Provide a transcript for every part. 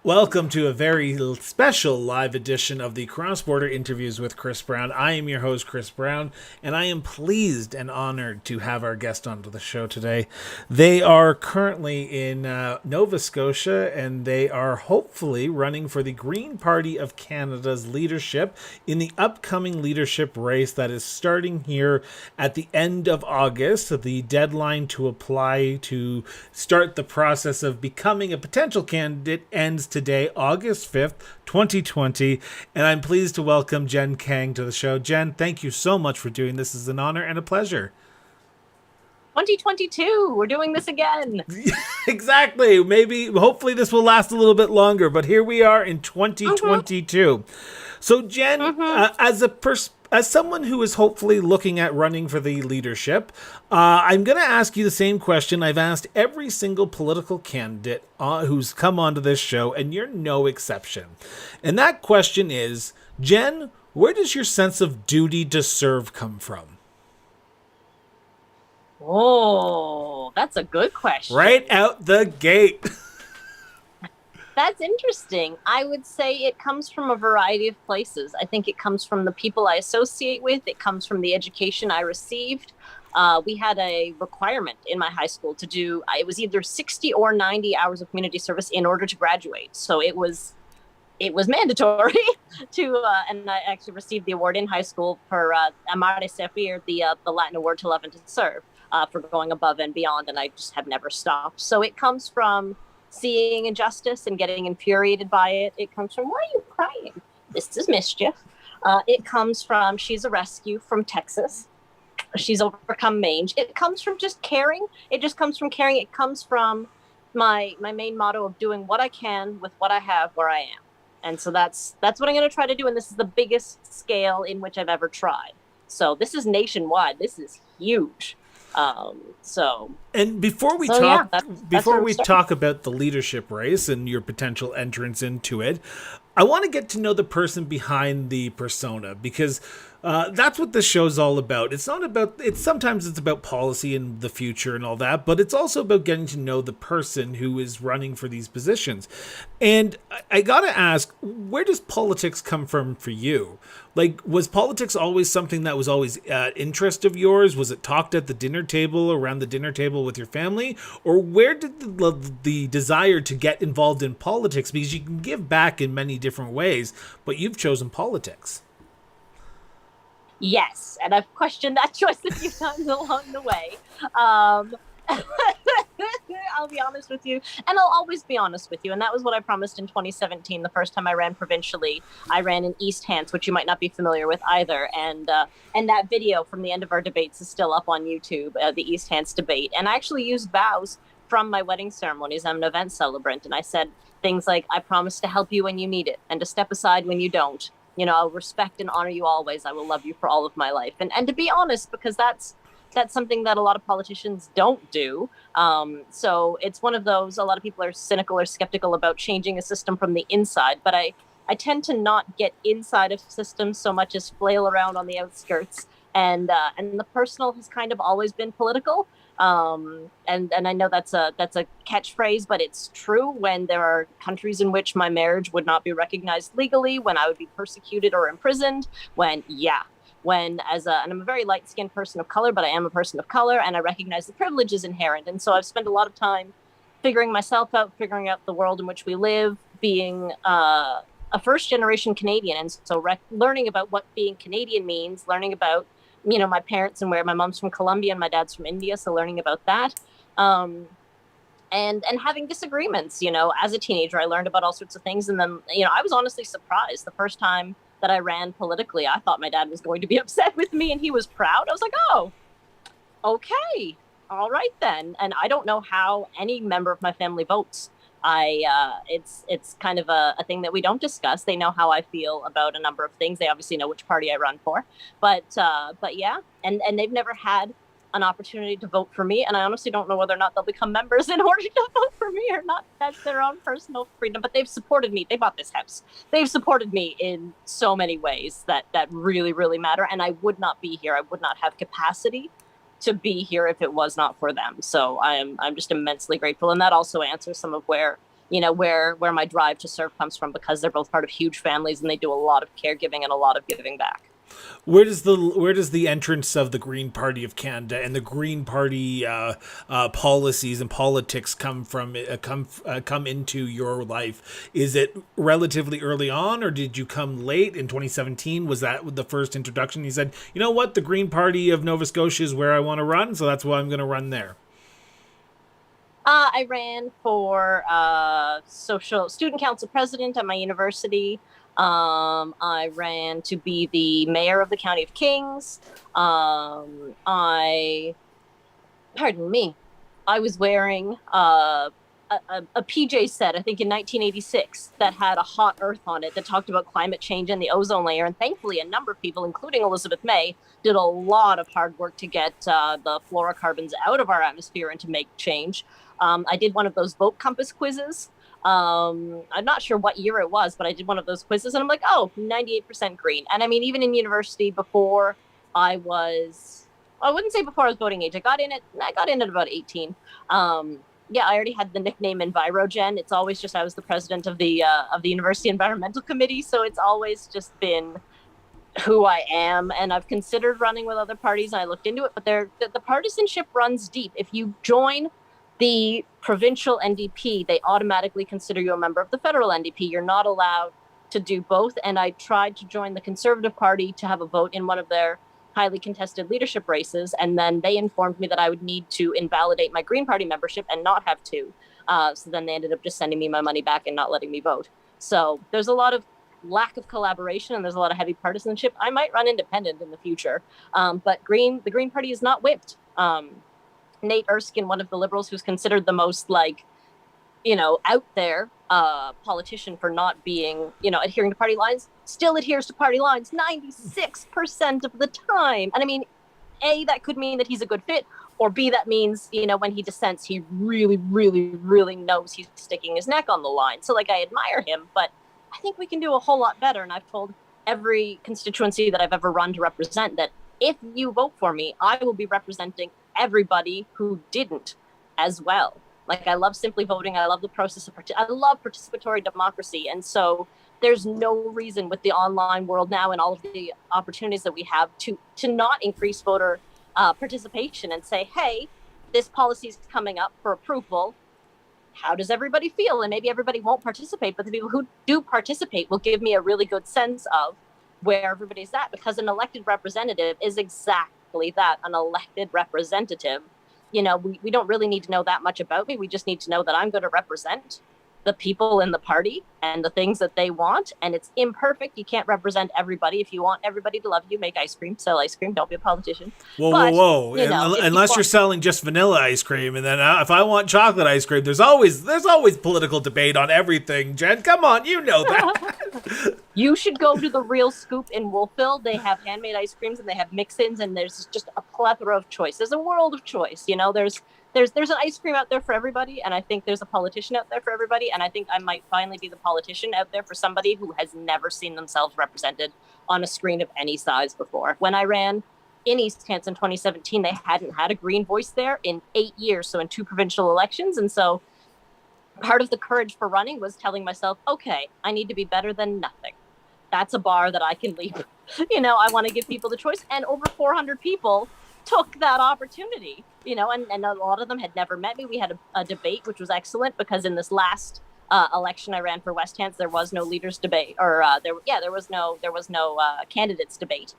Welcome to a very special live edition of the Cross Border Interviews with Chris Brown. I am your host, Chris Brown, and I am pleased and honored to have our guest onto the show today. They are currently in Nova Scotia, and they are hopefully running for the Green Party of Canada's leadership in the upcoming leadership race that is starting here at the end of August. The deadline to apply to start the process of becoming a potential candidate ends today, August 5th, 2020, and I'm pleased to welcome Jenn Kang to the show. Jenn, thank you so much for doing this. It's an honor and a pleasure. 2022, we're doing this again. Exactly. Hopefully this will last a little bit longer, but here we are in 2022. So Jenn, as someone who is hopefully looking at running for the leadership, I'm going to ask you the same question I've asked every single political candidate who's come onto this show, and you're no exception. And that question is, Jenn, where does your sense of duty to serve come from? Oh, that's a good question. Right out the gate. That's interesting. I would say it comes from a variety of places. I think it comes from the people I associate with. It comes from the education I received. We had a requirement in my high school to do, it was either 60 or 90 hours of community service in order to graduate. So it was mandatory to, and I actually received the award in high school for Amare Servir, the Latin award to love and to serve, for going above and beyond. And I just have never stopped. So it comes from seeing injustice and getting infuriated by it. It comes from, why are you crying? This is mischief. It comes from, she's a rescue from Texas. She's overcome mange. It comes from just caring. It just comes from caring. It comes from my main motto of doing what I can with what I have where I am. And so that's what I'm going to try to do. And this is the biggest scale in which I've ever tried. So this is nationwide. This is huge. And before we talk about the leadership race and your potential entrance into it, I want to get to know the person behind the persona, because that's what this show's all about. Sometimes it's about policy and the future and all that, but it's also about getting to know the person who is running for these positions. And I gotta ask, where does politics come from for you? Like, was politics always something that was always interest of yours? Was it talked at the dinner table, around the dinner table with your family? Or where did the desire to get involved in politics? Because you can give back in many different ways, but you've chosen politics. Yes, and I've questioned that choice a few times along the way. I'll be honest with you, and I'll always be honest with you. And that was what I promised in 2017. The first time I ran provincially, I ran in East Hants, which you might not be familiar with either. And that video from the end of our debates is still up on YouTube, the East Hants debate. And I actually used vows from my wedding ceremonies. I'm an event celebrant, and I said things like, I promise to help you when you need it and to step aside when you don't. You know, I'll respect and honor you always. I will love you for all of my life. And to be honest, because that's something that a lot of politicians don't do. So it's one of those, a lot of people are cynical or skeptical about changing a system from the inside. But I tend to not get inside of systems so much as flail around on the outskirts. And the personal has kind of always been political. And I know that's a catchphrase, but it's true. When there are countries in which my marriage would not be recognized legally, when I would be persecuted or imprisoned, and I'm a very light-skinned person of color, but I am a person of color, and I recognize the privileges inherent. And so I've spent a lot of time figuring myself out, figuring out the world in which we live, being a first-generation Canadian, and so learning about what being Canadian means, learning about my parents and where my mom's from Colombia and my dad's from India. So learning about that, and having disagreements, as a teenager, I learned about all sorts of things. And then, I was honestly surprised the first time that I ran politically. I thought my dad was going to be upset with me, and he was proud. I was like, oh, okay. All right then. And I don't know how any member of my family votes. It's kind of a thing that we don't discuss. They know how I feel about a number of things. They obviously know which party I run for, but yeah, and they've never had an opportunity to vote for me. And I honestly don't know whether or not they'll become members in order to vote for me or not. That's their own personal freedom, but they've supported me. They bought this house. They've supported me in so many ways that really, really matter. And I would not be here. I would not have capacity to be here if it was not for them. So I'm just immensely grateful. And that also answers some of where where my drive to serve comes from, because they're both part of huge families and they do a lot of caregiving and a lot of giving back. Where does the entrance of the Green Party of Canada and the Green Party policies and politics come into your life? Is it relatively early on, or did you come late in 2017? Was that the first introduction? You said, you know what, the Green Party of Nova Scotia is where I want to run, so that's why I'm going to run there. I ran for social student council president at my university. I ran to be the mayor of the County of Kings. Pardon me, I was wearing a PJ set, I think in 1986, that had a hot earth on it that talked about climate change and the ozone layer. And thankfully, a number of people, including Elizabeth May, did a lot of hard work to get the fluorocarbons out of our atmosphere and to make change. I did one of those vote compass quizzes. I'm not sure what year it was, but I did one of those quizzes and I'm like, oh, 98% green. And I mean, even in university before I was, I wouldn't say before I was voting age. I got in at about 18. Yeah, I already had the nickname EnviroGen. It's always just, I was the president of the University Environmental Committee. So it's always just been who I am. And I've considered running with other parties and I looked into it, but the partisanship runs deep. If you join the provincial NDP, they automatically consider you a member of the federal NDP. You're not allowed to do both. And I tried to join the Conservative Party to have a vote in one of their highly contested leadership races. And then they informed me that I would need to invalidate my Green Party membership and not have two. So then they ended up just sending me my money back and not letting me vote. So there's a lot of lack of collaboration and there's a lot of heavy partisanship. I might run independent in the future. But the Green Party is not whipped. Nate Erskine, one of the Liberals who's considered the most out there politician for not being, adhering to party lines, still adheres to party lines 96% of the time. And I mean, A, that could mean that he's a good fit, or B, that means, when he dissents, he really, really, really knows he's sticking his neck on the line. So I admire him, but I think we can do a whole lot better. And I've told every constituency that I've ever run to represent that if you vote for me, I will be representing everybody who didn't as well. I love simply voting. I love the process I love participatory democracy. And so there's no reason with the online world now and all of the opportunities that we have to not increase voter participation and say, hey, this policy is coming up for approval. How does everybody feel? And maybe everybody won't participate, but the people who do participate will give me a really good sense of where everybody's at, because an elected representative is exactly that, an elected representative. We don't really need to know that much about me. We just need to know that I'm going to represent the people in the party and the things that they want. And it's imperfect. You can't represent everybody. If you want everybody to love you, make ice cream, sell ice cream. Don't be a politician. Whoa. Unless you're selling just vanilla ice cream. And then if I want chocolate ice cream, there's always political debate on everything, Jen. Come on, you know that. You should go to the Real Scoop in Wolfville. They have handmade ice creams and they have mix-ins, and there's just a plethora of choice. There's a world of choice. There's an ice cream out there for everybody, and I think there's a politician out there for everybody, and I think I might finally be the politician out there for somebody who has never seen themselves represented on a screen of any size before. When I ran in East Hants in 2017, they hadn't had a green voice there in 8 years, so in 2 provincial elections, and so part of the courage for running was telling myself, okay, I need to be better than nothing. That's a bar that I can leap. I want to give people the choice, and over 400 people took that opportunity, and a lot of them had never met me. We had a debate, which was excellent, because in this last election I ran for West Hants, there was no leaders debate, or there was no candidates debate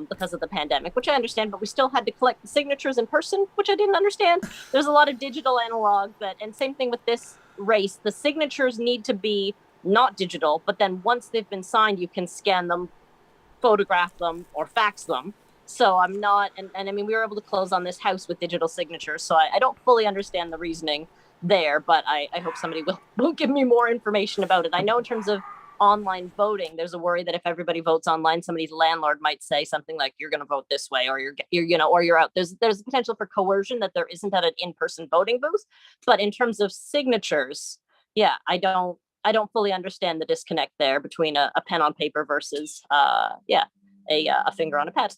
because of the pandemic, which I understand, but we still had to collect the signatures in person, which I didn't understand. There's a lot of digital analog, and same thing with this race. The signatures need to be not digital, but then once they've been signed, you can scan them, photograph them, or fax them. So I'm not, and I mean, we were able to close on this house with digital signatures. So I don't fully understand the reasoning there, but I hope somebody will give me more information about it. I know in terms of online voting, there's a worry that if everybody votes online, somebody's landlord might say something like, you're going to vote this way, or you're out. There's a potential for coercion that there isn't at an in-person voting booth. But in terms of signatures, yeah, I don't fully understand the disconnect there between a pen on paper versus a finger on a pad.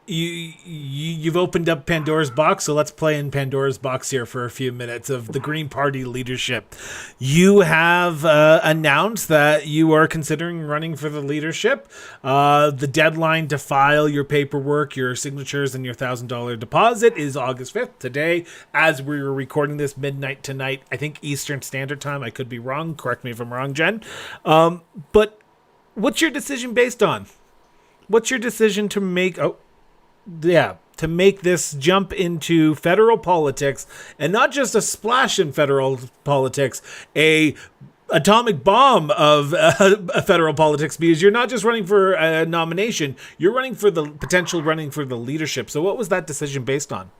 you've opened up Pandora's box, so let's play in Pandora's box here for a few minutes of the Green Party leadership. You have announced that you are considering running for the leadership. The deadline to file your paperwork, your signatures, and your $1,000 deposit is August 5th, today, as we were recording this, midnight tonight, I think Eastern Standard Time. I could be wrong. Correct me if I'm wrong, Jen. But what's your decision based on? What's your decision to make... to make this jump into federal politics, and not just a splash in federal politics, a atomic bomb of federal politics, because you're not just running for a nomination, you're running for the leadership. So what was that decision based on?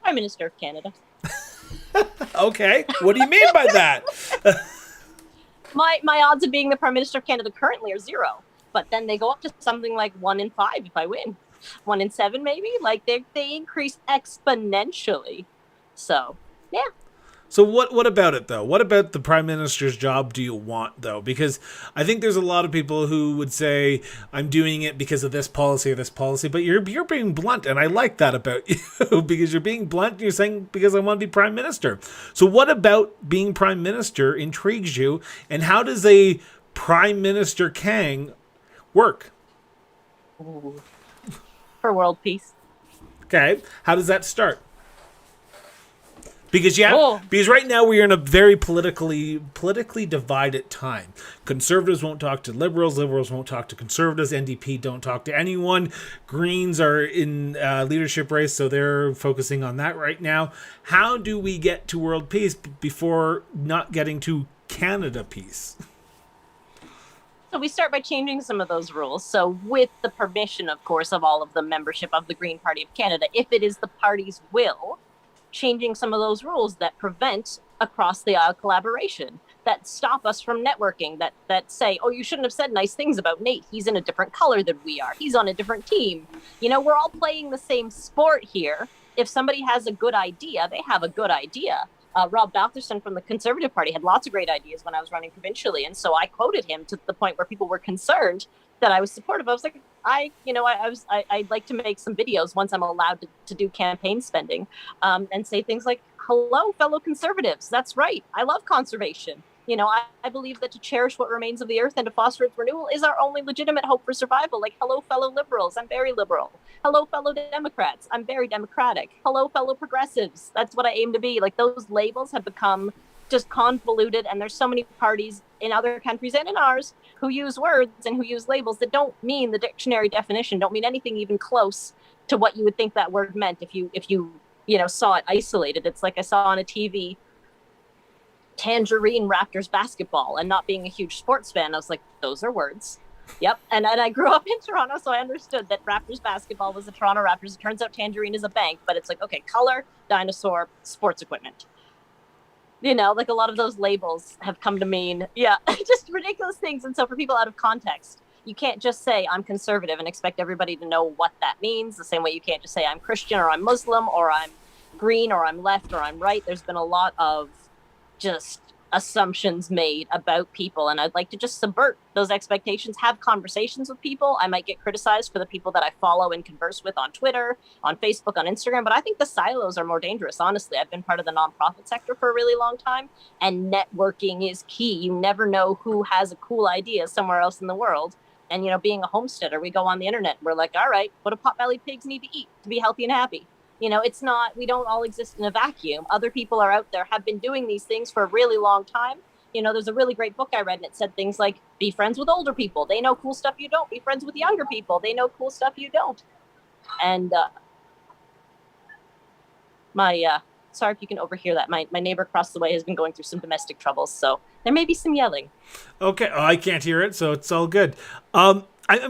Prime Minister of Canada. Okay, what do you mean by that? My odds of being the Prime Minister of Canada currently are 0. But then they go up to something like 1 in 5 if I win. 1 in 7 maybe. Like they increase exponentially. So yeah. So what about it though? What about the Prime Minister's job do you want though? Because I think there's a lot of people who would say I'm doing it because of this policy or this policy, but you're being blunt, and I like that about you because you're being blunt and you're saying because I want to be Prime Minister. So what about being Prime Minister intrigues you, and how does a Prime Minister Kang work? Ooh. For world peace. Okay, how does that start? Because because right now we are in a very politically divided time. Conservatives won't talk to liberals won't talk to conservatives, NDP don't talk to anyone. Greens are in leadership race, so they're focusing on that right now. How do we get to world peace before not getting to Canada peace? So we start by changing some of those rules. So with the permission, of course, of all of the membership of the Green Party of Canada, if it is the party's will, changing some of those rules that prevent across the aisle collaboration, that stop us from networking, that say, oh, you shouldn't have said nice things about Nate. He's in a different color than we are. He's on a different team. You know, we're all playing the same sport here. If somebody has a good idea, they have a good idea. Rob Baltherson from the Conservative Party had lots of great ideas when I was running provincially. And so I quoted him to the point where people were concerned that I was supportive. I was like, I'd like to make some videos once I'm allowed to do campaign spending and say things like, hello, fellow conservatives. That's right. I love conservation. You know, I believe that to cherish what remains of the earth and to foster its renewal is our only legitimate hope for survival. Like, hello, fellow liberals. I'm very liberal. Hello, fellow Democrats. I'm very democratic. Hello, fellow progressives. That's what I aim to be. Like, those labels have become just convoluted, and there's so many parties in other countries and in ours who use words and who use labels that don't mean the dictionary definition, don't mean anything even close to what you would think that word meant if you saw it isolated. It's like I saw on a TV Tangerine Raptors basketball, and not being a huge sports fan, I was like, those are words. Yep. And I grew up in Toronto, so I understood that Raptors basketball was the Toronto Raptors. It turns out Tangerine is a bank, but it's like, okay, color, dinosaur, sports equipment. You know, like a lot of those labels have come to mean, just ridiculous things. And so for people out of context, you can't just say I'm conservative and expect everybody to know what that means. The same way you can't just say I'm Christian or I'm Muslim or I'm green or I'm left or I'm right. There's been a lot of just assumptions made about people, and I'd like to just subvert those expectations, have conversations with people. I might get criticized for the people that I follow and converse with on Twitter, on Facebook, on Instagram, but I think the silos are more dangerous. Honestly, I've been part of the nonprofit sector for a really long time, and networking is key. You never know who has a cool idea somewhere else in the world. And, you know, being a homesteader, we go on the internet and we're like, all right, what do pot-bellied pigs need to eat to be healthy and happy? You know, it's not, we don't all exist in a vacuum. Other people are out there, have been doing these things for a really long time. You know, there's a really great book I read and it said things like, be friends with older people. They know cool stuff you don't. Be friends with younger people. They know cool stuff you don't. And sorry if you can overhear that. My neighbor across the way has been going through some domestic troubles, so there may be some yelling. Okay, I can't hear it, so it's all good. I'm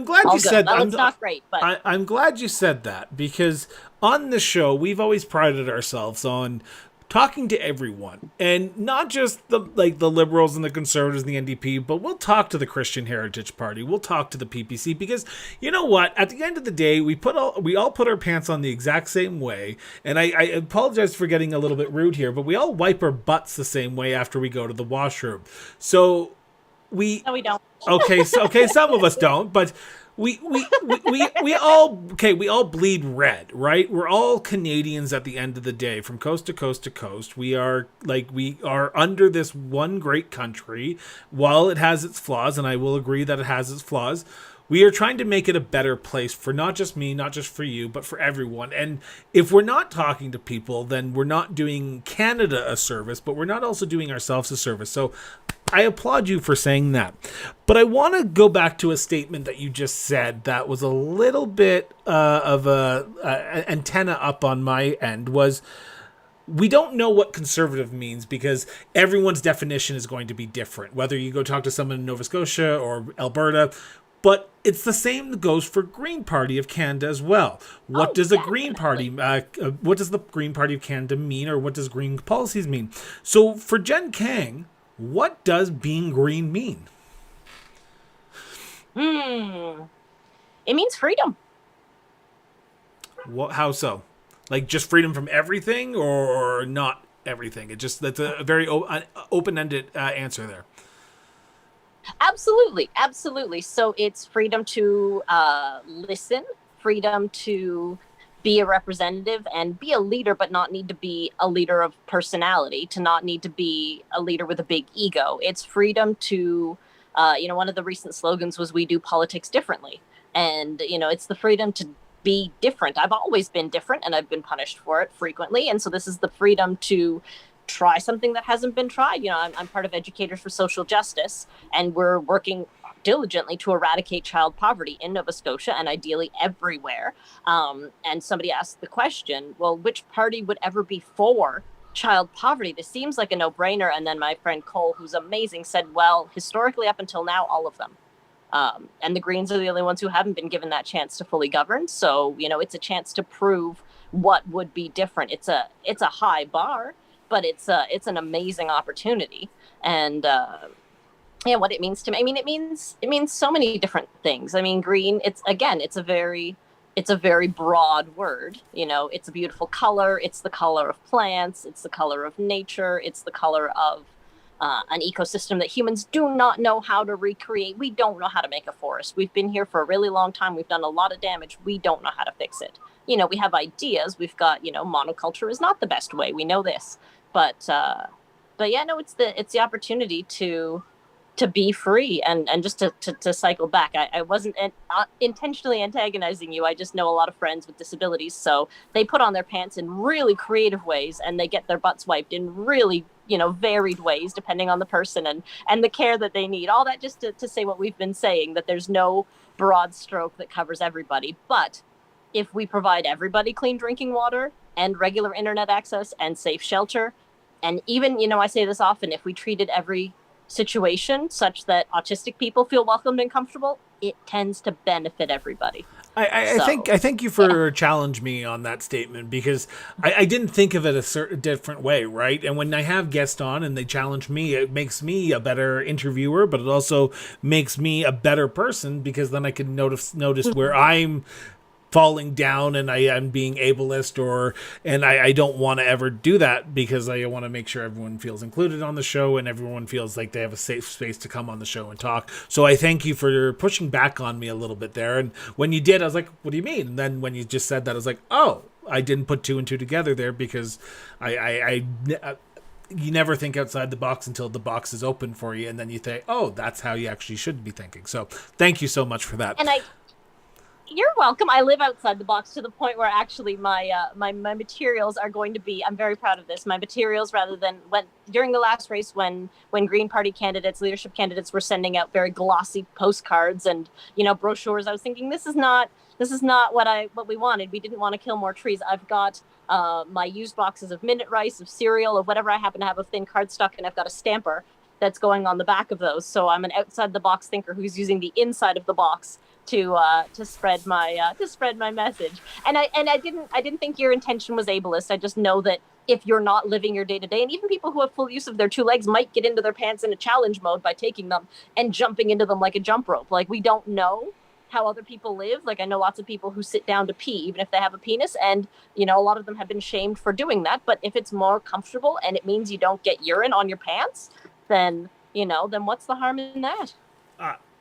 glad you said that. It's not great, but I'm glad you said that, because on the show we've always prided ourselves on talking to everyone, and not just the liberals and the conservatives and the NDP, but we'll talk to the Christian Heritage Party, we'll talk to the PPC, because you know what? At the end of the day, we all put our pants on the exact same way, and I apologize for getting a little bit rude here, but we all wipe our butts the same way after we go to the washroom. So no, we don't. Okay, some of us don't, but we all bleed red, right? We're all Canadians at the end of the day, from coast to coast to coast. We are under this one great country. While it has its flaws, and I will agree that it has its flaws, we are trying to make it a better place for not just me, not just for you, but for everyone. And if we're not talking to people, then we're not doing Canada a service, but we're not also doing ourselves a service. So I applaud you for saying that. But I want to go back to a statement that you just said that was a little bit of a antenna up on my end. Was we don't know what conservative means because everyone's definition is going to be different, whether you go talk to someone in Nova Scotia or Alberta. But it's the same that goes for Green Party of Canada as well. What does a Green Party, what does the Green Party of Canada mean, or what does green policies mean? So for Jenn Kang, what does being green mean? It means freedom. What? How so? Like just freedom from everything, or not everything? That's a very open-ended answer there. Absolutely. So it's freedom to listen, freedom to be a representative and be a leader, but not need to be a leader of personality, to not need to be a leader with a big ego. It's freedom to, one of the recent slogans was "We do politics differently," and it's the freedom to be different. I've always been different, and I've been punished for it frequently, and so this is the freedom to try something that hasn't been tried. I'm part of Educators for Social Justice, and we're working diligently to eradicate child poverty in Nova Scotia and ideally everywhere. And somebody asked the question, well, which party would ever be for child poverty? This seems like a no-brainer. And then my friend Cole, who's amazing, said, well, historically up until now, all of them. And the Greens are the only ones who haven't been given that chance to fully govern. So, it's a chance to prove what would be different. It's a high bar, but it's an amazing opportunity. And what it means to me, it means so many different things. Green, it's a very broad word. It's a beautiful color. It's the color of plants. It's the color of nature. It's the color of an ecosystem that humans do not know how to recreate. We don't know how to make a forest. We've been here for a really long time. We've done a lot of damage. We don't know how to fix it. We have ideas. We've got, monoculture is not the best way. We know this. But it's the opportunity to be free and just to cycle back. I wasn't intentionally antagonizing you. I just know a lot of friends with disabilities, so they put on their pants in really creative ways, and they get their butts wiped in really varied ways depending on the person and the care that they need. All that just to say what we've been saying, that there's no broad stroke that covers everybody. But if we provide everybody clean drinking water and regular internet access and safe shelter, and even, I say this often, if we treated every situation such that autistic people feel welcomed and comfortable, it tends to benefit everybody. I thank you for challenge me on that statement, because I didn't think of it a different way, right? And when I have guests on and they challenge me, it makes me a better interviewer, but it also makes me a better person, because then I can notice where I'm falling down and I am being ableist, and I don't want to ever do that, because I want to make sure everyone feels included on the show and everyone feels like they have a safe space to come on the show and talk. So I thank you for pushing back on me a little bit there. And when you did, I was like, what do you mean? And then when you just said that, I was like, oh, I didn't put two and two together there, because you never think outside the box until the box is open for you, and then you think, oh, that's how you actually should be thinking. So thank you so much for that. And you're welcome. I live outside the box to the point where actually my materials are going to be, I'm very proud of this, my materials, rather than during the last race when Green Party candidates, leadership candidates were sending out very glossy postcards and, brochures, I was thinking, this is not what we wanted. We didn't want to kill more trees. I've got my used boxes of minute rice, of cereal, of whatever I happen to have of thin cardstock, and I've got a stamper that's going on the back of those. So I'm an outside the box thinker who's using the inside of the box to spread my message. And I didn't think your intention was ableist. I just know that if you're not living your day to day, and even people who have full use of their two legs might get into their pants in a challenge mode by taking them and jumping into them like a jump rope. Like, we don't know how other people live. Like, I know lots of people who sit down to pee even if they have a penis, and a lot of them have been shamed for doing that. But if it's more comfortable and it means you don't get urine on your pants, then what's the harm in that?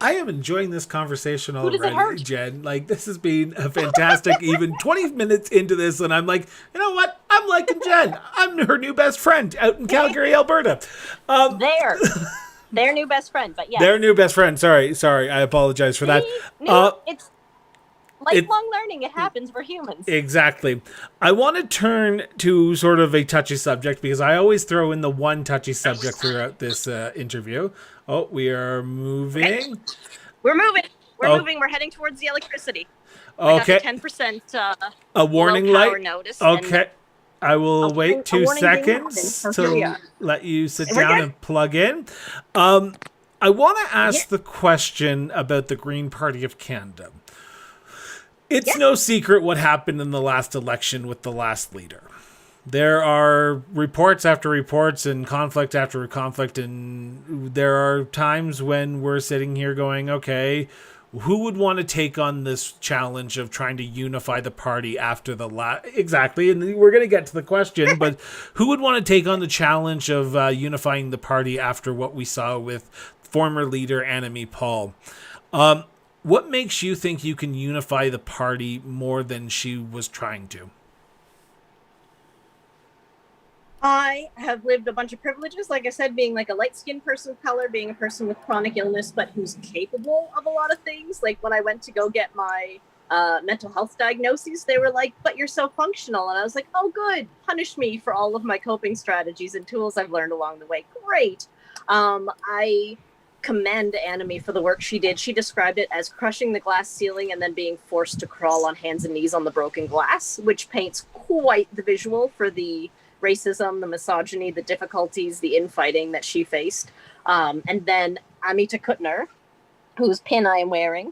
I am enjoying this conversation Who does it already, hurt? Jen. Like, this has been a fantastic, even 20 minutes into this, and I'm like, you know what? I'm liking Jen. I'm her new best friend out in Calgary, Alberta. Their new best friend, but yeah. Their new best friend. Sorry. I apologize for that. It's lifelong learning. It happens for humans. Exactly. I want to turn to sort of a touchy subject because I always throw in the one touchy subject throughout this interview. Oh, we are moving. Okay. We're moving. We're heading towards the electricity. Okay. I got the 10% a warning low power light. notice. Okay. I will wait 2 seconds so to let you sit down and plug in. I want to ask the question about the Green Party of Canada. It's no secret what happened in the last election with the last leader. There are reports after reports and conflict after conflict, and there are times when we're sitting here going, okay, who would want to take on this challenge of trying to unify the party after the last... Exactly, and we're going to get to the question, but who would want to take on the challenge of unifying the party after what we saw with former leader Annamie Paul? What makes you think you can unify the party more than she was trying to? I have lived a bunch of privileges, like I said, being like a light-skinned person of color, being a person with chronic illness, but who's capable of a lot of things. Like when I went to go get my mental health diagnoses, they were like, but you're so functional. And I was like, oh, good. Punish me for all of my coping strategies and tools I've learned along the way. Great. I commend Annamie for the work she did. She described it as crushing the glass ceiling and then being forced to crawl on hands and knees on the broken glass, which paints quite the visual for the racism, the misogyny, the difficulties, the infighting that she faced. And then Amita Kutner, whose pin I am wearing,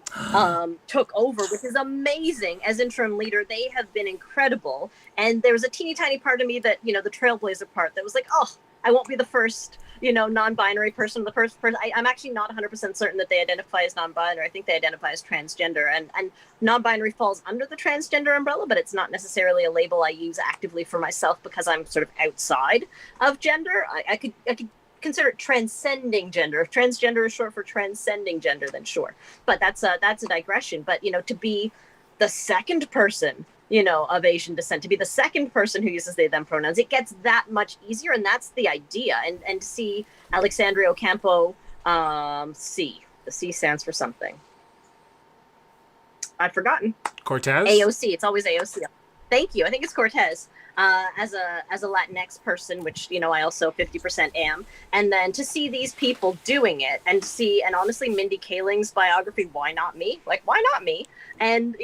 took over, which is amazing as interim leader. They have been incredible. And there was a teeny tiny part of me that, the trailblazer part that was like, oh, I won't be the first, non-binary person, the first person. I'm actually not 100% certain that they identify as non-binary. I think they identify as transgender, and non-binary falls under the transgender umbrella, but it's not necessarily a label I use actively for myself because I'm sort of outside of gender. I could consider it transcending gender. If transgender is short for transcending gender, then sure. But that's a digression. But, to be the second person, of Asian descent, to be the second person who uses they, them pronouns, it gets that much easier. And that's the idea. And to see Alexandria Ocampo, C. The C stands for something. I've forgotten. Cortez? AOC. It's always AOC. Thank you. I think it's Cortez. As a Latinx person, which, I also 50% am. And then to see these people doing it and and honestly, Mindy Kaling's biography, why not me? Like, why not me? And,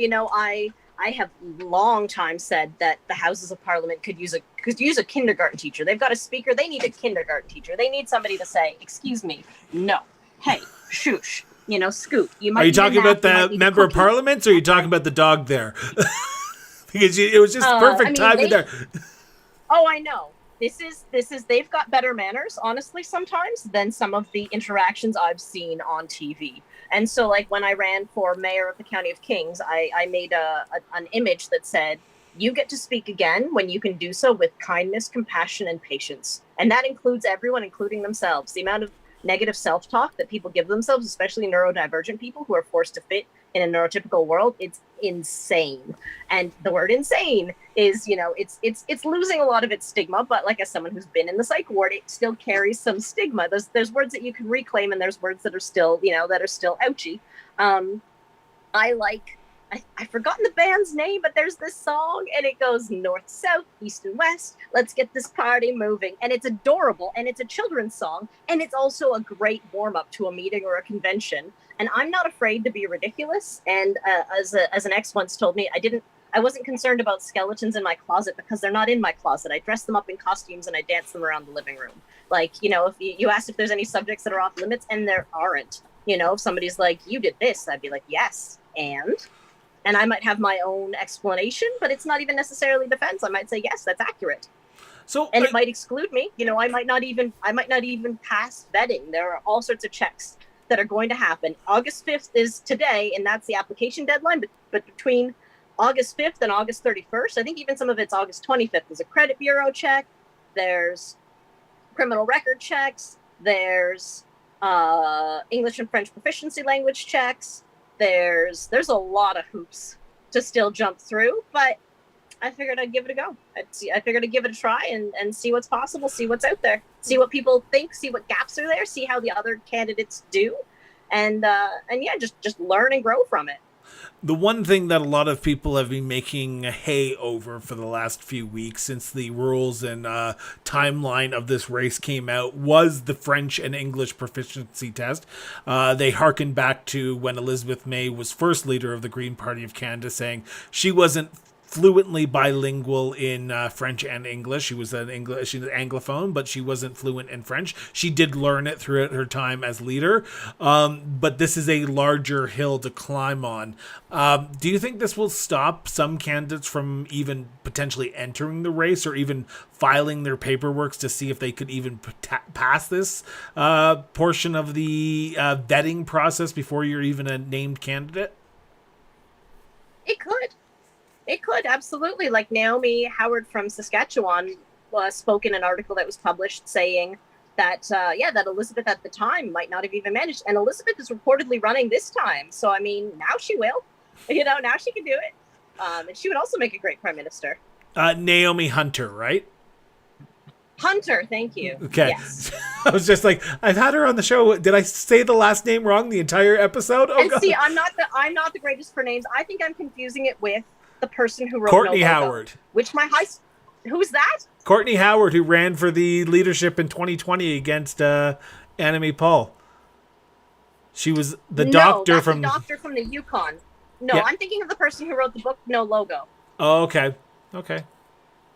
I have long time said that the Houses of Parliament could use a kindergarten teacher. They've got a speaker. They need a kindergarten teacher. They need somebody to say, excuse me, no, hey, shoosh, scoot. Are you talking about the member of Parliament, or are you talking about the dog there? Because it was just perfect timing there. Oh, I know. This is they've got better manners, honestly, sometimes than some of the interactions I've seen on TV. And so, like, when I ran for mayor of the County of Kings, I made an image that said, you get to speak again when you can do so with kindness, compassion, and patience. And that includes everyone, including themselves. The amount of negative self-talk that people give themselves, especially neurodivergent people who are forced to fit in a neurotypical world, it's insane. And the word insane is, it's losing a lot of its stigma, but like as someone who's been in the psych ward, it still carries some stigma. There's words that you can reclaim, and there's words that are still, that are still ouchy. I've forgotten the band's name, but there's this song and it goes north, south, east, and west. Let's get this party moving. And it's adorable, and it's a children's song, and it's also a great warm-up to a meeting or a convention. And I'm not afraid to be ridiculous. And as an ex once told me, I wasn't concerned about skeletons in my closet because they're not in my closet. I dress them up in costumes and I dance them around the living room. Like, if you asked if there's any subjects that are off limits, and there aren't. If somebody's like, you did this, I'd be like, yes, and I might have my own explanation, but it's not even necessarily defense. I might say, yes, that's accurate. And it might exclude me. I might not even pass vetting. There are all sorts of checks that are going to happen. August 5th is today, and that's the application deadline. But between August 5th and August 31st, I think even some of it's August 25th, there's a credit bureau check. There's criminal record checks. There's English and French proficiency language checks. There's a lot of hoops to still jump through, but I figured I'd give it a go. I figured I'd give it a try and see what's possible, see what's out there, see what people think, see what gaps are there, see how the other candidates do, and yeah, just learn and grow from it. The one thing that a lot of people have been making hay over for the last few weeks since the rules and timeline of this race came out was the French and English proficiency test. They harkened back to when Elizabeth May was first leader of the Green Party of Canada, saying she wasn't fluently bilingual in French and English. She was she was Anglophone, but she wasn't fluent in French. She did learn it throughout her time as leader, but this is a larger hill to climb on. Do you think this will stop some candidates from even potentially entering the race or even filing their paperwork to see if they could even pass this portion of the vetting process before you're even a named candidate? It could. It could, absolutely. Like Naomi Howard from Saskatchewan spoke in an article that was published saying that, that Elizabeth at the time might not have even managed. And Elizabeth is reportedly running this time. So, I mean, now she will. Now she can do it. And she would also make a great prime minister. Naomi Hunter, right? Hunter, thank you. Okay. Yes. I was just like, I've had her on the show. Did I say the last name wrong the entire episode? Oh, and God. See, I'm not the greatest for names. I think I'm confusing it with the person who wrote Courtney No Logo, Howard. Which who's that? Courtney Howard, who ran for the leadership in 2020 against Annamie Paul. She was the doctor from the doctor from the Yukon. No, yeah. I'm thinking of the person who wrote the book No Logo. Oh, okay.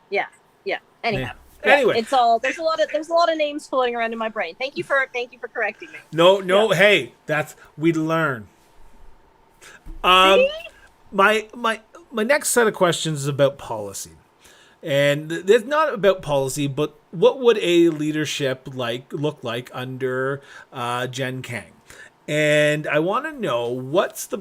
Yeah. Anyhow. Yeah. Anyway, it's all there's a lot of names floating around in my brain. Thank you for correcting me. No, yeah. Hey, we learn. See? My next set of questions is about policy. And it's not about policy, but what would a leadership look like under Jenn Kang? And I want to know what's the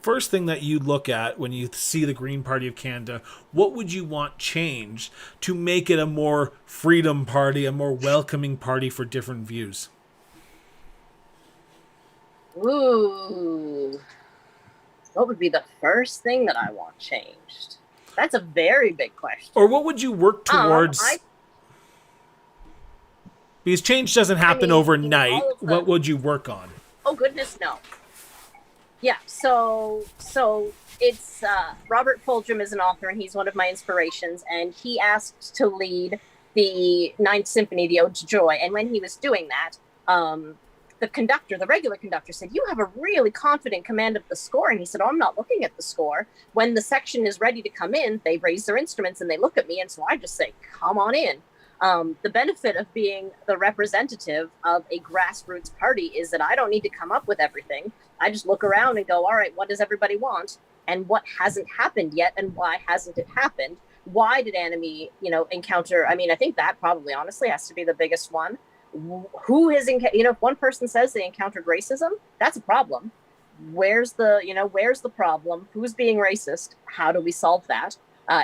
first thing that you look at when you see the Green Party of Canada. What would you want changed to make it a more freedom party, a more welcoming party for different views? Ooh. What would be the first thing that I want changed? That's a very big question. Or what would you work towards? Because change doesn't happen overnight. What would you work on? Oh, goodness, no. Yeah, so it's Robert Foldrum is an author, and he's one of my inspirations, and he asked to lead the Ninth Symphony, the Ode to Joy, and when he was doing that, the regular conductor said, "You have a really confident command of the score." And he said, "Oh, I'm not looking at the score. When the section is ready to come in, they raise their instruments and they look at me. And so I just say, come on in." The benefit of being the representative of a grassroots party is that I don't need to come up with everything. I just look around and go, all right, what does everybody want? And what hasn't happened yet? And why hasn't it happened? Why did Annamie, encounter? I mean, I think that probably honestly has to be the biggest one. Who has, if one person says they encountered racism, that's a problem. Where's the problem? Who's being racist? How do we solve that?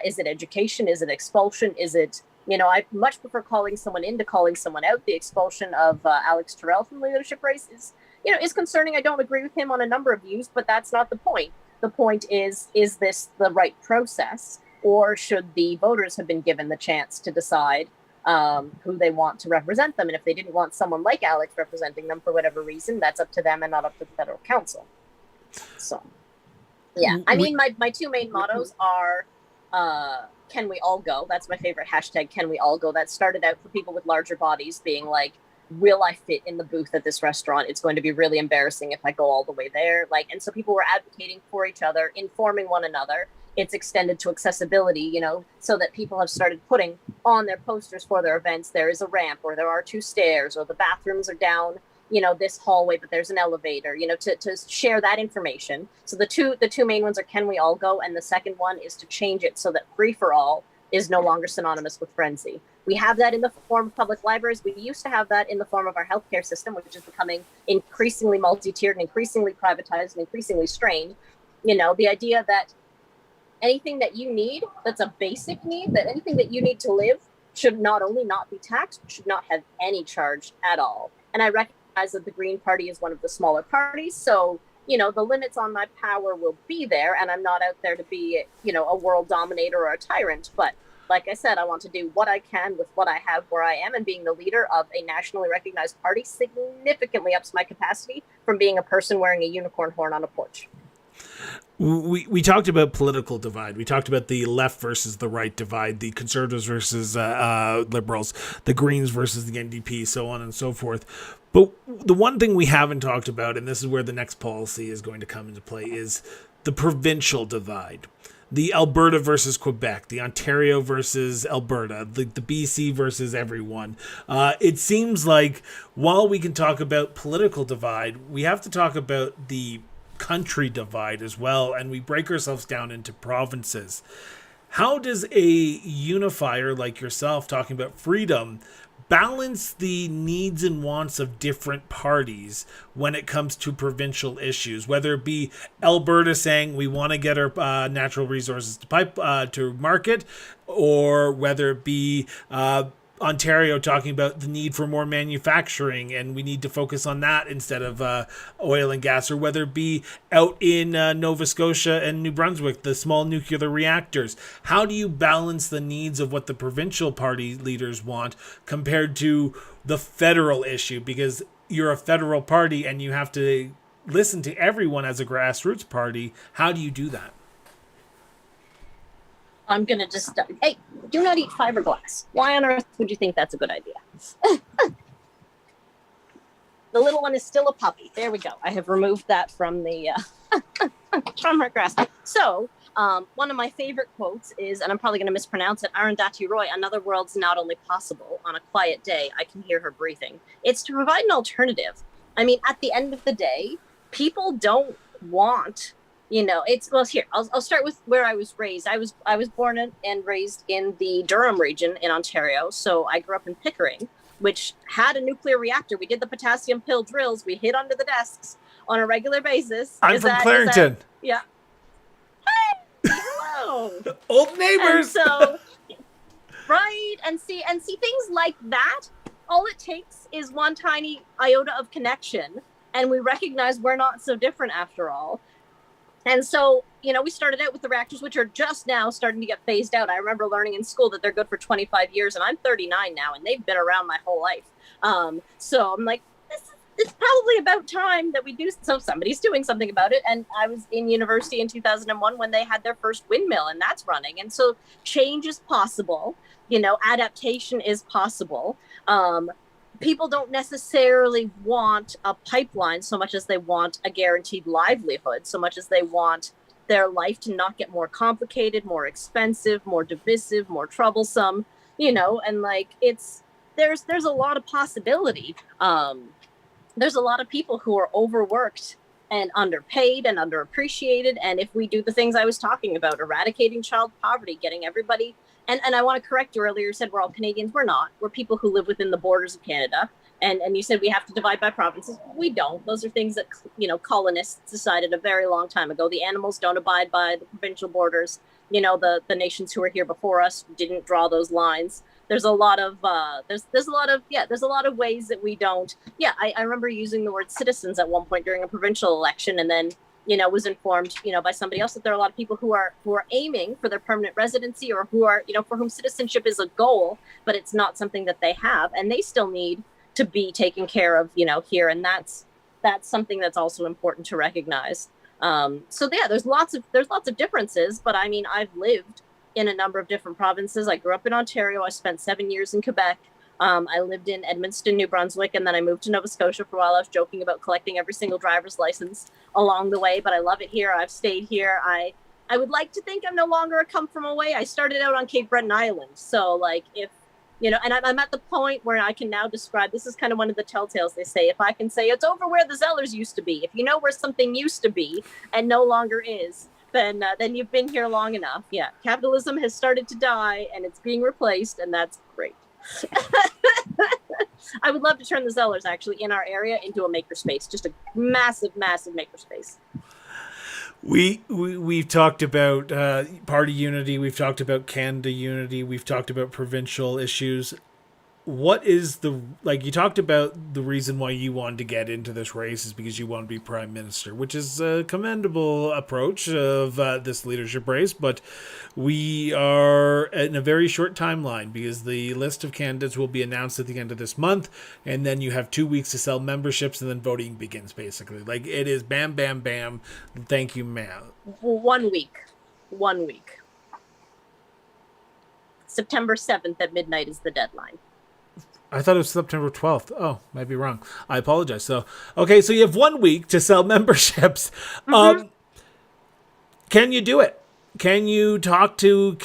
Is it education? Is it expulsion? Is it, I much prefer calling someone in to calling someone out. The expulsion of Alex Terrell from the leadership race is concerning. I don't agree with him on a number of views, but that's not the point. The point is this the right process, or should the voters have been given the chance to decide who they want to represent them? And if they didn't want someone like Alex representing them for whatever reason, that's up to them and not up to the federal council. So, yeah, I mean, my two main mottos are, can we all go? That's my favorite hashtag, can we all go? That started out for people with larger bodies being like, will I fit in the booth at this restaurant? It's going to be really embarrassing if I go all the way there. And so people were advocating for each other, informing one another. It's extended to accessibility, so that people have started putting on their posters for their events, there is a ramp, or there are 2 stairs, or the bathrooms are down, this hallway, but there's an elevator, to share that information. So the two main ones are, can we all go? And the second one is to change it so that free for all is no longer synonymous with frenzy. We have that in the form of public libraries. We used to have that in the form of our healthcare system, which is becoming increasingly multi-tiered and increasingly privatized and increasingly strained. The idea that anything that you need, that's a basic need, that anything that you need to live should not only not be taxed, should not have any charge at all. And I recognize that the Green Party is one of the smaller parties. So, the limits on my power will be there. And I'm not out there to be, a world dominator or a tyrant. But like I said, I want to do what I can with what I have where I am. And being the leader of a nationally recognized party significantly ups my capacity from being a person wearing a unicorn horn on a porch. We talked about political divide. We talked about the left versus the right divide, the conservatives versus liberals, the Greens versus the NDP, so on and so forth. But the one thing we haven't talked about, and this is where the next policy is going to come into play, is the provincial divide. The Alberta versus Quebec, the Ontario versus Alberta, the BC versus everyone. It seems like while we can talk about political divide, we have to talk about the country divide as well, and we break ourselves down into provinces. How does a unifier like yourself talking about freedom balance the needs and wants of different parties when it comes to provincial issues, whether it be Alberta saying we want to get our natural resources to market, or whether it be Ontario talking about the need for more manufacturing and we need to focus on that instead of oil and gas, or whether it be out in Nova Scotia and New Brunswick, the small nuclear reactors. How do you balance the needs of what the provincial party leaders want compared to the federal issue? Because you're a federal party and you have to listen to everyone as a grassroots party. How do you do that? I'm going to just, hey, do not eat fiberglass. Why on earth would you think that's a good idea? The little one is still a puppy. There we go. I have removed that from the, from her grass. So, one of my favorite quotes is, and I'm probably going to mispronounce it, Arundhati Roy, another world's not only possible. On a quiet day, I can hear her breathing. It's to provide an alternative. I mean, at the end of the day, people don't want... I'll start with where I was raised. I was born and raised in the Durham region in Ontario. So I grew up in Pickering, which had a nuclear reactor. We did the potassium pill drills. We hid under the desks on a regular basis. I'm from Clarington. Yeah. Hey, hello. Old neighbors. And so, right. And see things like that. All it takes is one tiny iota of connection. And we recognize we're not so different after all. And so, we started out with the reactors, which are just now starting to get phased out. I remember learning in school that they're good for 25 years, and I'm 39 now, and they've been around my whole life. So I'm like, it's probably about time that we do, so somebody's doing something about it. And I was in university in 2001 when they had their first windmill, and that's running. And so change is possible, adaptation is possible. People don't necessarily want a pipeline so much as they want a guaranteed livelihood, so much as they want their life to not get more complicated, more expensive, more divisive, more troublesome, and like there's a lot of possibility. There's a lot of people who are overworked and underpaid and underappreciated. And if we do the things I was talking about, eradicating child poverty, getting everybody... And I want to correct you earlier. You said we're all Canadians. We're not. We're people who live within the borders of Canada. And you said we have to divide by provinces. We don't. Those are things that, colonists decided a very long time ago. The animals don't abide by the provincial borders. The nations who were here before us didn't draw those lines. There's a lot of there's a lot of ways that we don't. Yeah, I remember using the word citizens at one point during a provincial election, and then was informed, by somebody else that there are a lot of people who are aiming for their permanent residency, or who are, for whom citizenship is a goal, but it's not something that they have, and they still need to be taken care of, here. And that's something that's also important to recognize. So yeah, there's lots of differences, but I mean, I've lived in a number of different provinces. I grew up in Ontario. I spent 7 years in Quebec. I lived in Edmundston, New Brunswick, and then I moved to Nova Scotia for a while. I was joking about collecting every single driver's license along the way, but I love it here. I've stayed here. I would like to think I'm no longer a come from away. I started out on Cape Breton Island. So like if, and I'm at the point where I can now describe, this is kind of one of the telltales they say, if I can say it's over where the Zellers used to be, if you know where something used to be and no longer is, then you've been here long enough. Yeah. Capitalism has started to die and it's being replaced, and that's great. I would love to turn the Zellers actually in our area into a makerspace, just a massive makerspace. We've talked about party unity. We've talked about Canada unity. We've talked about provincial issues. what is the, like, you talked about the reason why you wanted to get into this race is because you want to be prime minister, which is a commendable approach of this leadership race, but we are in a very short timeline because the list of candidates will be announced at the end of this month, and then you have 2 weeks to sell memberships, and then voting begins, basically. Like, it is bam, bam, bam, thank you, ma'am. 1 week. 1 week. September 7th at midnight is the deadline. I thought it was September 12th. Oh, might be wrong. I apologize. So, okay, so you have 1 week to sell memberships. Can you do it? Can you talk to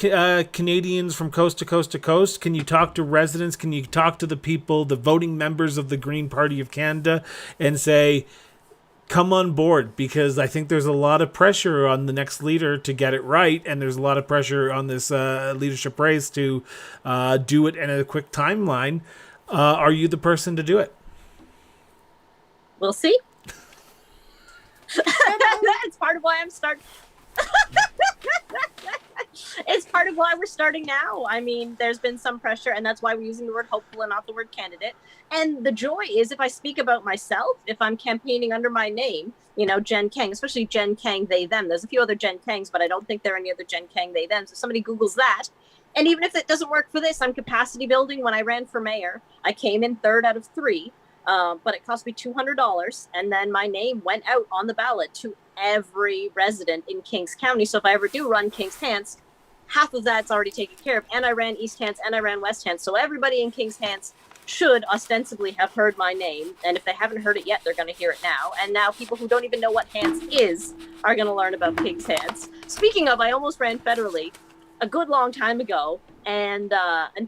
Canadians from coast to coast to coast? Can you talk to residents? Can you talk to the people, the voting members of the Green Party of Canada, and say, come on board? Because I think there's a lot of pressure on the next leader to get it right, and there's a lot of pressure on this leadership race to do it in a quick timeline. Are you the person to do it? We'll see. It's part of why I'm starting. It's part of why we're starting now. I mean, there's been some pressure, and that's why we're using the word hopeful and not the word candidate. And the joy is, if I speak about myself, if I'm campaigning under my name, you know, Jenn Kang, especially Jenn Kang, they, them. There's a few other Jenn Kangs, but I don't think there are any other Jenn Kang, they, them. So somebody Googles that. And even if it doesn't work for this, I'm capacity building. When I ran for mayor, I came in 3rd out of 3, but it cost me $200. And then my name went out on the ballot to every resident in Kings County. So if I ever do run Kings Hants, half of that's already taken care of. And I ran East Hants and I ran West Hants. So everybody in Kings Hants should ostensibly have heard my name. And if they haven't heard it yet, they're going to hear it now. And now people who don't even know what Hants is are going to learn about Kings Hants. Speaking of, I almost ran federally a good long time ago, and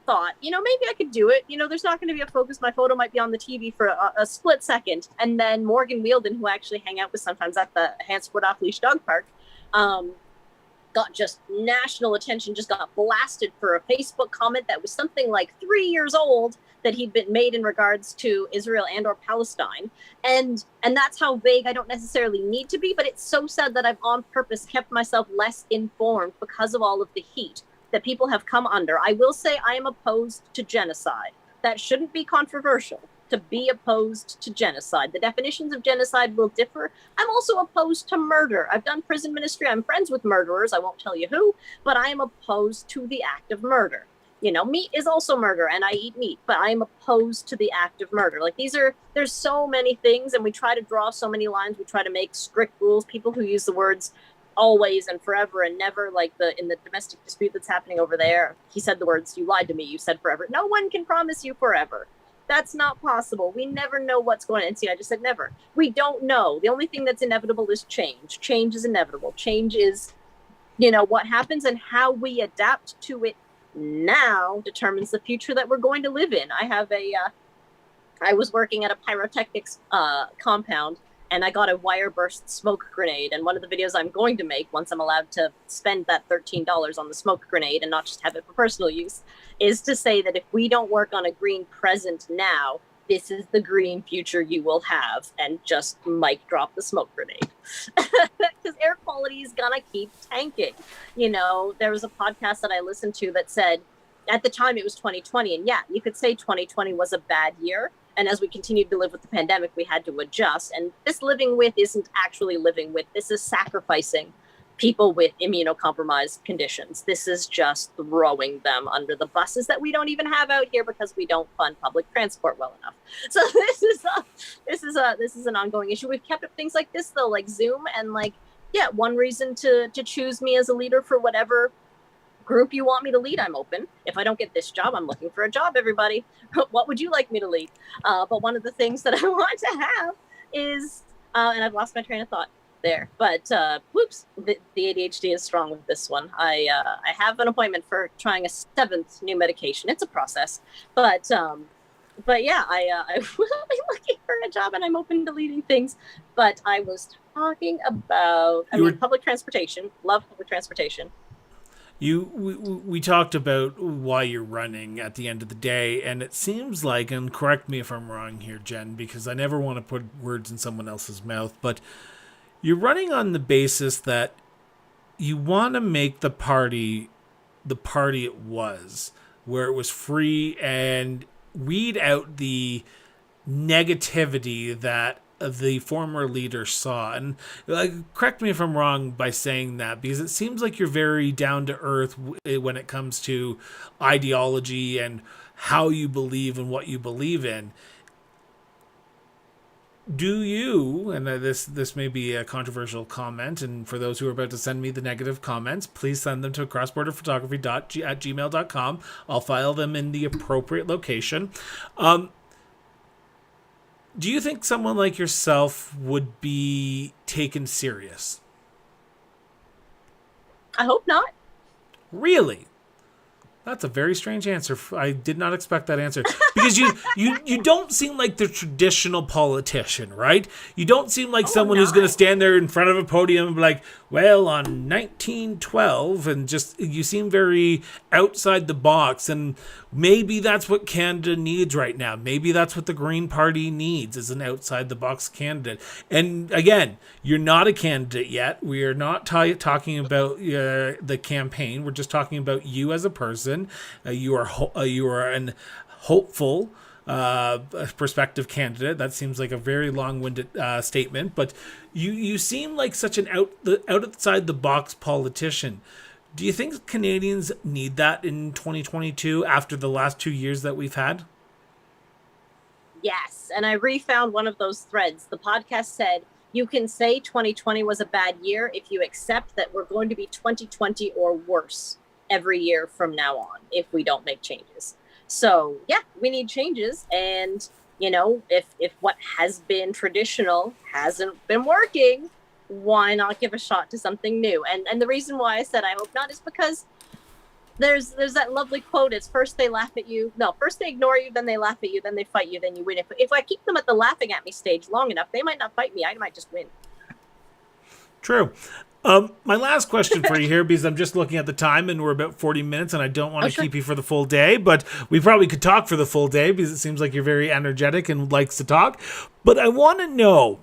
thought, you know, maybe I could do it. You know, there's not going to be a focus. My photo might be on the TV for a split second. And then Morgan Wheeldon, who I actually hang out with sometimes at the Hansford Off Leash Dog Park, got just national attention, just got blasted for a Facebook comment that was something like 3 years old that he'd been made in regards to Israel and or Palestine. And that's how vague I don't necessarily need to be, but it's so sad that I've on purpose kept myself less informed because of all of the heat that people have come under. I will say I am opposed to genocide. That shouldn't be controversial, to be opposed to genocide. The definitions of genocide will differ. I'm also opposed to murder. I've done prison ministry. I'm friends with murderers. I won't tell you who, but I am opposed to the act of murder. You know, meat is also murder, and I eat meat, but I am opposed to the act of murder. Like, there's so many things, and we try to draw so many lines. We try to make strict rules. People who use the words always and forever and never, like in the domestic dispute that's happening over there, he said the words, you lied to me, you said forever. No one can promise you forever. That's not possible. We never know what's going on. And see, I just said never. We don't know. The only thing that's inevitable is change. Change is inevitable. Change is, you know, what happens, and how we adapt to it now determines the future that we're going to live in. I was working at a pyrotechnics compound, and I got a wire burst smoke grenade. And one of the videos I'm going to make, once I'm allowed to spend that $13 on the smoke grenade and not just have it for personal use, is to say that if we don't work on a green present now, this is the green future you will have. And just mic drop the smoke grenade. Because air quality is gonna keep tanking. You know, there was a podcast that I listened to that said, at the time it was 2020, and yeah, you could say 2020 was a bad year. And as we continued to live with the pandemic, we had to adjust. And this living with isn't actually living with. This is sacrificing people with immunocompromised conditions. This is just throwing them under the buses that we don't even have out here because we don't fund public transport well enough. So this is an ongoing issue. We've kept up things like this though, like Zoom, and like, yeah, one reason to choose me as a leader for whatever group you want me to lead, I'm open. If I don't get this job, I'm looking for a job, everybody. What would you like me to lead? But one of the things that I want to have is, and I've lost my train of thought there, but whoops, the ADHD is strong with this one. I have an appointment for trying a 7th new medication. It's a process, but yeah, I will be looking for a job, and I'm open to leading things. But I was talking about, public transportation. Love public transportation. We talked about why you're running at the end of the day, and it seems like, and correct me if I'm wrong here, Jen, because I never want to put words in someone else's mouth, but you're running on the basis that you want to make the party it was, where it was free and weed out the negativity that the former leader saw. And correct me if I'm wrong by saying that, because it seems like you're very down to earth when it comes to ideology and how you believe and what you believe in. Do you, and this may be a controversial comment, and for those who are about to send me the negative comments, please send them to crossborderphotography@gmail.com. I'll file them in the appropriate location. Do you think someone like yourself would be taken serious? I hope not. Really? That's a very strange answer. I did not expect that answer. Because you don't seem like the traditional politician, right? You don't seem like someone who's going to stand there in front of a podium and be like, well, on 1912, and just, you seem very outside the box. And maybe that's what Canada needs right now. Maybe that's what the Green Party needs, is an outside the box candidate. And again, you're not a candidate yet. We are not talking about the campaign. We're just talking about you as a person. You are an hopeful prospective candidate. That seems like a very long-winded statement, but you seem like such an outside the box politician. Do you think Canadians need that in 2022 after the last 2 years that we've had? Yes, and I refound one of those threads. The podcast said, you can say 2020 was a bad year if you accept that we're going to be 2020 or worse every year from now on if we don't make changes. So yeah, we need changes. And if what has been traditional hasn't been working, why not give a shot to something new? And the reason why I said I hope not is because there's that lovely quote. It's first they laugh at you. No, first they ignore you, then they laugh at you, then they fight you, then you win. If I keep them at the laughing at me stage long enough, they might not fight me. I might just win. True. My last question for you here, because I'm just looking at the time and we're about 40 minutes and I don't want to keep you for the full day, but we probably could talk for the full day because it seems like you're very energetic and likes to talk. But I want to know,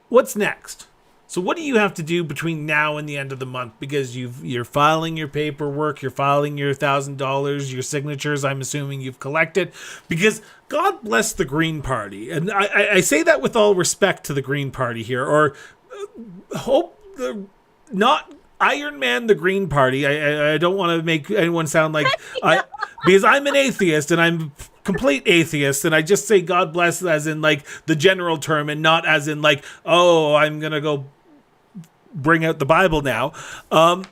what's next? So what do you have to do between now and the end of the month? Because you're filing your paperwork, you're filing your $1,000, your signatures, I'm assuming you've collected. Because God bless the Green Party. And I say that with all respect to the Green Party here, or hope not Iron Man the Green Party. I don't want to make anyone sound like because I'm an atheist and I'm complete atheist, and I just say God bless as in like the general term and not as in like, oh, I'm gonna go bring out the Bible now. The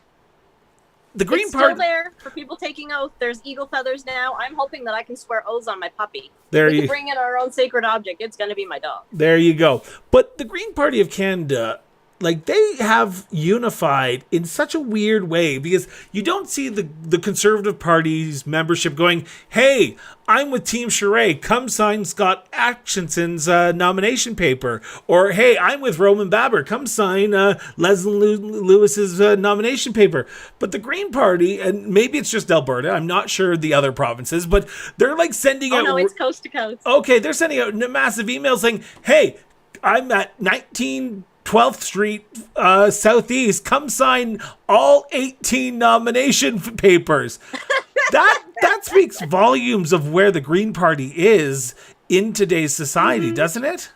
Green Party still there for people taking oath. There's eagle feathers now. I'm hoping that I can swear oaths on my puppy. We can bring in our own sacred object. It's going to be my dog. There you go. But the Green Party of Canada, like, they have unified in such a weird way, because you don't see the Conservative Party's membership going, hey, I'm with Team Charest, come sign Scott Atkinson's nomination paper. Or, hey, I'm with Roman Baber, come sign Leslie Lewis's nomination paper. But the Green Party, and maybe it's just Alberta, I'm not sure the other provinces, but they're like sending out... Oh, no, it's coast to coast. Okay, they're sending out massive emails saying, hey, I'm at 12th Street Southeast, come sign all 18 nomination papers. That speaks volumes of where the Green Party is in today's society, doesn't it?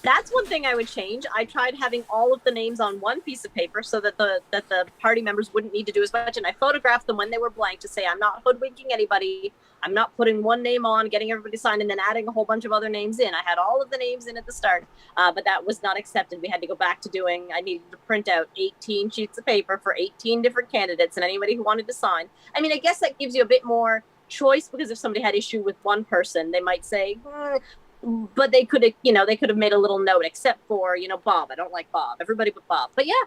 That's one thing I would change. I tried having all of the names on one piece of paper so that the party members wouldn't need to do as much. And I photographed them when they were blank to say, I'm not hoodwinking anybody. I'm not putting one name on, getting everybody signed, and then adding a whole bunch of other names in. I had all of the names in at the start, but that was not accepted. We had to go back to I needed to print out 18 sheets of paper for 18 different candidates and anybody who wanted to sign. I mean, I guess that gives you a bit more choice, because if somebody had issue with one person, they might say, but they could have made a little note, except for, Bob. I don't like Bob. Everybody but Bob. But yeah.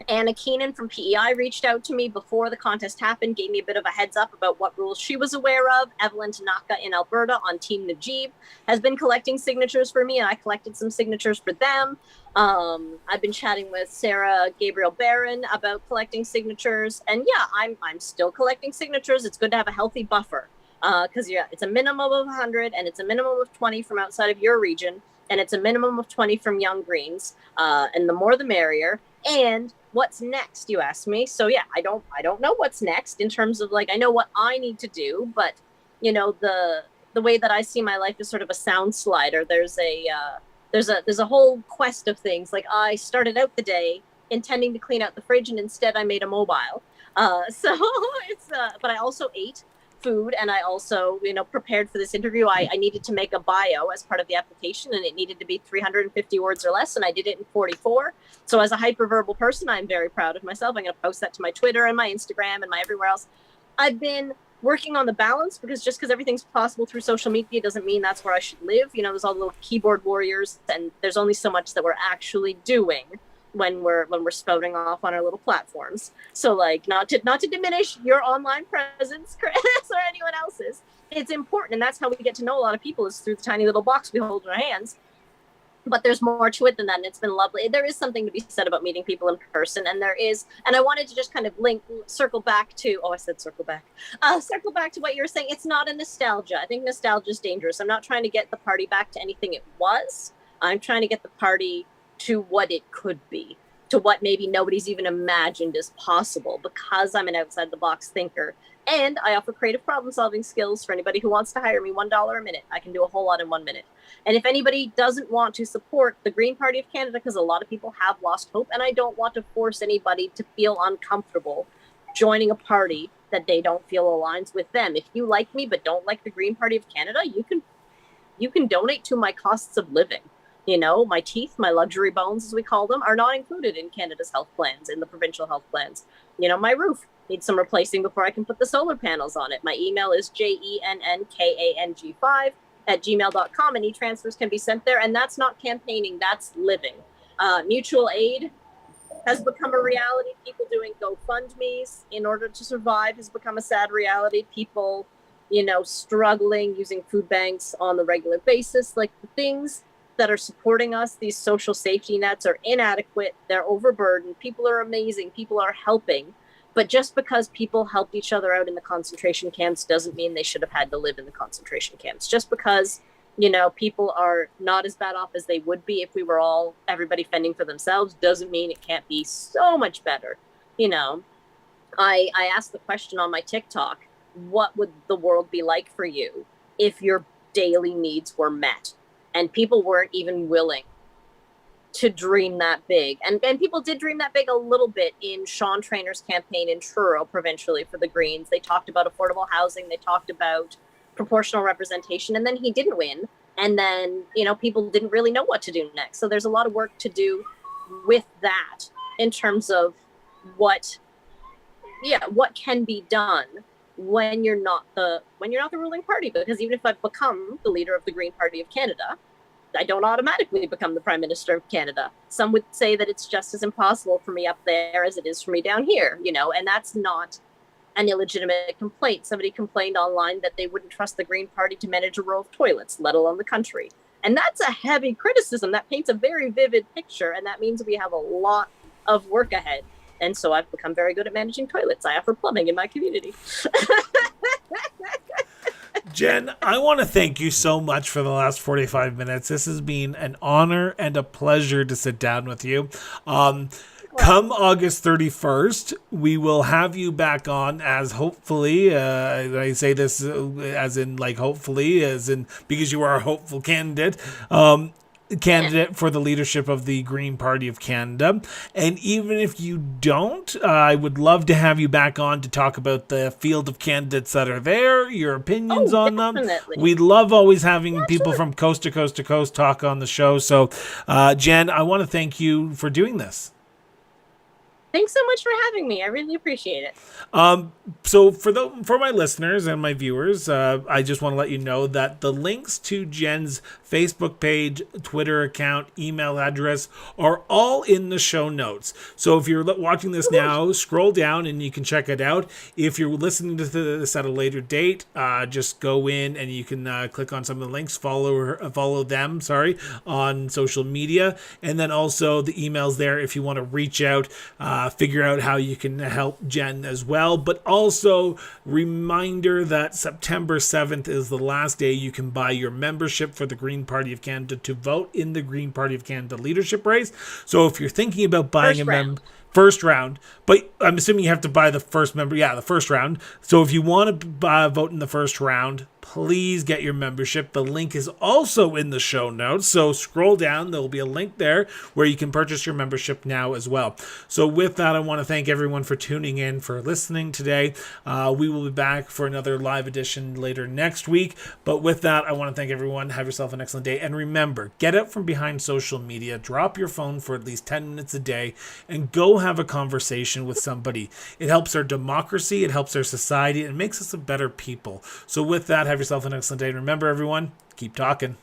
Anna Keenan from PEI reached out to me before the contest happened, gave me a bit of a heads up about what rules she was aware of. Evelyn Tanaka in Alberta on Team Najib has been collecting signatures for me, and I collected some signatures for them. I've been chatting with Sarah Gabriel Barron about collecting signatures, and yeah, I'm still collecting signatures. It's good to have a healthy buffer, because it's a minimum of 100 and it's a minimum of 20 from outside of your region, and it's a minimum of 20 from Young Greens, and the more the merrier. And what's next, you asked me. So yeah, I don't know what's next in terms of, like, I know what I need to do, but the way that I see my life is sort of a sound slider. There's a whole quest of things. Like, I started out the day intending to clean out the fridge, and instead I made a mobile. So but I also ate food, and I also, prepared for this interview. I needed to make a bio as part of the application, and it needed to be 350 words or less, and I did it in 44. So as a hyperverbal person, I'm very proud of myself. I'm going to post that to my Twitter and my Instagram and my everywhere else. I've been working on the balance, because just because everything's possible through social media doesn't mean that's where I should live. There's all the little keyboard warriors, and there's only so much that we're actually doing when we're spouting off on our little platforms. So, like, not to diminish your online presence, Chris, or anyone else's. It's important, and that's how we get to know a lot of people, is through the tiny little box we hold in our hands. But there's more to it than that, and it's been lovely. There is something to be said about meeting people in person, and I wanted to just kind of circle back to what you were saying. It's not a nostalgia. I think nostalgia is dangerous. I'm not trying to get the party back to anything it was. I'm trying to get the party to what it could be, to what maybe nobody's even imagined is possible, because I'm an outside the box thinker. And I offer creative problem solving skills for anybody who wants to hire me. $1 a minute. I can do a whole lot in 1 minute. And if anybody doesn't want to support the Green Party of Canada, because a lot of people have lost hope, and I don't want to force anybody to feel uncomfortable joining a party that they don't feel aligns with them. If you like me but don't like the Green Party of Canada, you can donate to my costs of living. My teeth, my luxury bones, as we call them, are not included in Canada's health plans, in the provincial health plans. My roof needs some replacing before I can put the solar panels on it. My email is jennkang5@gmail.com, and e-transfers can be sent there. And that's not campaigning, that's living. Mutual aid has become a reality. People doing GoFundMes in order to survive has become a sad reality. People, struggling, using food banks on the regular basis. Like, the things that are supporting us, these social safety nets, are inadequate. They're overburdened. People are amazing. People are helping. But just because people helped each other out in the concentration camps doesn't mean they should have had to live in the concentration camps. Just because, people are not as bad off as they would be if we were everybody fending for themselves, doesn't mean it can't be so much better. I asked the question on my TikTok, what would the world be like for you if your daily needs were met? And people weren't even willing to dream that big. And people did dream that big a little bit in Sean Trainor's campaign in Truro, provincially, for the Greens. They talked about affordable housing. They talked about proportional representation. And then he didn't win. And then, people didn't really know what to do next. So there's a lot of work to do with that in terms of what can be done when you're not the ruling party. Because even if I've become the leader of the Green Party of Canada, I don't automatically become the Prime Minister of Canada. Some would say that it's just as impossible for me up there as it is for me down here, and that's not an illegitimate complaint. Somebody complained online that they wouldn't trust the Green Party to manage a row of toilets, let alone the country. And that's a heavy criticism. That paints a very vivid picture, and that means we have a lot of work ahead. And so I've become very good at managing toilets. I offer plumbing in my community. Jenn, I want to thank you so much for the last 45 minutes. This has been an honor and a pleasure to sit down with you. Come August 31st, we will have you back on as hopefully, I say this as in like hopefully, as in because you are a hopeful candidate for the leadership of the Green Party of Canada. And even if you don't, I would love to have you back on to talk about the field of candidates that are there, your opinions on them. We love always having people from coast to coast to coast talk on the show. So, Jenn, I want to thank you for doing this. Thanks so much for having me. I really appreciate it. So for my listeners and my viewers, I just want to let you know that the links to Jenn's Facebook page, Twitter account, email address are all in the show notes. So if you're watching this now, scroll down and you can check it out. If you're listening to this at a later date, just go in and you can click on some of the links, follow them on social media, and then also the emails there if you want to reach out, figure out how you can help Jenn as well. But also, reminder that September 7th is the last day you can buy your membership for the Green Party of Canada to vote in the Green Party of Canada leadership race. So if you're thinking about buying first round, but I'm assuming you have to buy the first member. Yeah, the first round. So if you want to vote in the first round, please get your membership. The link is also in the show notes. So scroll down. There will be a link there where you can purchase your membership now as well. So with that, I want to thank everyone for tuning in, for listening today. We will be back for another live edition later next week. But with that, I want to thank everyone. Have yourself an excellent day. And remember, get out from behind social media. Drop your phone for at least 10 minutes a day and go have a conversation with somebody. It helps our democracy. It helps our society. It makes us a better people. So with that, have yourself an excellent day. And remember, everyone, keep talking.